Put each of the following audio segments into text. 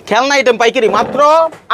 খেলনা আইটেম পাইকারি মাত্র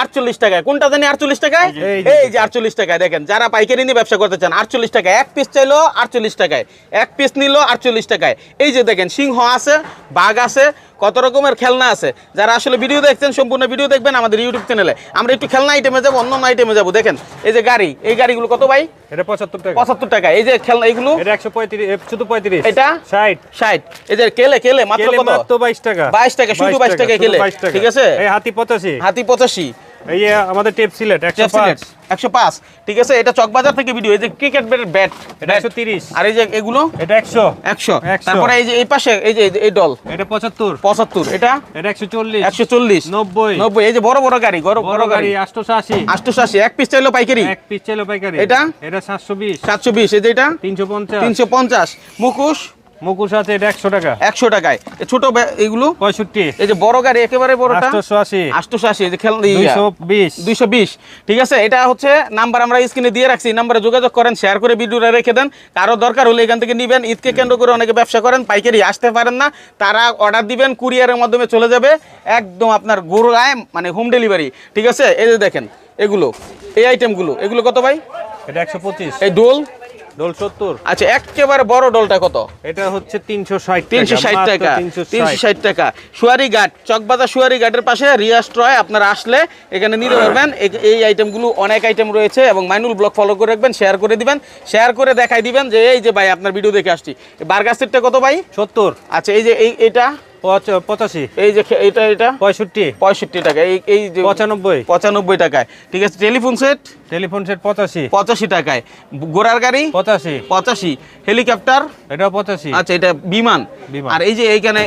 48 টাকায়। কোনটা জানি 48 টাকায়? এই যে 48 টাকায়। দেখেন যারা পাইকারি নিয়ে ব্যবসা করতে চান 48 টাকায় এক পিস চাইলো 48 টাকায়, এক পিস নিল 48 টাকায়। এই যে দেখেন সিংহ আছে, বাঘ আছে, কত রকমের খেলনা আছে। যারা আসলে ভিডিও দেখছেন সম্পূর্ণ ভিডিও দেখবেন আমাদের ইউটিউব চ্যানেলে। আমরা একটু খেলনা আইটেমে যাবো, অন্য আইটেমে যাবো। দেখেন এই যে গাড়ি, এই গাড়িগুলো কত ভাই? এটা 75 টাকা। 75 টাকা। এই যে খেলনা এগুলো এটা 135, শুধু 35। এটা 60। 60। এই যে কেলে মাত্র কত? মাত্র 22 টাকা। 22 টাকা, শুধু 22 টাকা কেলে। ঠিক আছে। এই হাতি 85। হাতি 85। এই যে আমাদের টেপ সিলেট 105। 105। ঠিক আছে। এটা চকবাজার থেকে ভিডিও। এই যে ক্রিকেট ব্যাট এটা 130। আর এই যে এগুলো এটা 100। 100। তারপরে এই যে এই পাশে এই যে এই ডল এটা 75। 75। এটা 140। 140। 90। 90। এই যে বড় গাড়ি, বড় গাড়ি 88। 88। এক পিস চাইলো পাইকারি। এক পিস চাইলো পাইকারি। এটা 720। 720। এই যে এটা 350। 350। মুকুশ আছে এটা 100 টাকা। 100 টাকায়। ছোট এগুলো 65। এই যে বড় গাড়ি একেবারে বড়টা 880। 880। এই যে 220। 220। ঠিক আছে। এটা হচ্ছে নাম্বার আমরা স্ক্রিনে দিয়ে রাখছি। এই নাম্বারে যোগাযোগ করেন, শেয়ার করে ভিডিওটা রেখে দেন। কারো দরকার হলে এখান থেকে নিবেন। ঈদকে কেন্দ্র করে অনেকে ব্যবসা করেন, পাইকারি আসতে পারেন না, তারা অর্ডার দিবেন, কুরিয়ারের মাধ্যমে চলে যাবে একদম আপনার গোড়ায়, মানে হোম ডেলিভারি। ঠিক আছে। এই যে দেখেন এগুলো, এই আইটেমগুলো, এগুলো কত ভাই? এটা 125। এই ডোল 70। আচ্ছা একেবারে বড় ডোলটা কত? এটা হচ্ছে 360 টাকা। 360 টাকা। 360 টাকা। সুয়ারি ঘাট, চকবাজার সুয়ারি ঘাটের পাশে রিয়াজ ট্রয়। আপনারা আসলে এখানে নিতে পারবেন। এই আইটেমগুলো অনেক আইটেম রয়েছে এবং মাইনুল ব্লগ ফলো করে রাখবেন, শেয়ার করে দিবেন, শেয়ার করে দেখাই দিবেন যে এই যে ভাই আপনার ভিডিও দেখে আসছি। বার্গার সেটটা কত ভাই? 70। আচ্ছা এই যে এটা 85। এই যে এটা 65। 65 টাকা। এই যে 95 টাকায়। ঠিক আছে। টেলিফোন সেট 85 টাকায়। ঘোড়ার গাড়ি 85। হেলিকপ্টার এটা 85। আচ্ছা এটা বিমান। আর এই যে এইখানে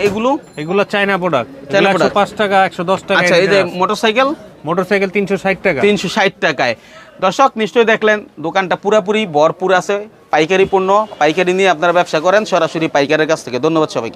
এগুলো চায়না প্রোডাক্ট। 105 টাকা, 110 টাকা। আচ্ছা এই যে মোটরসাইকেল 360 টাকা। 360 টাকায়। দর্শক নিশ্চয়ই দেখলেন দোকানটা পুরাপুরি ভরপুর আছে পাইকারি পণ্য। পাইকারি নিয়ে আপনারা ব্যবসা করেন সরাসরি পাইকারের কাছ থেকে। ধন্যবাদ সবাইকে।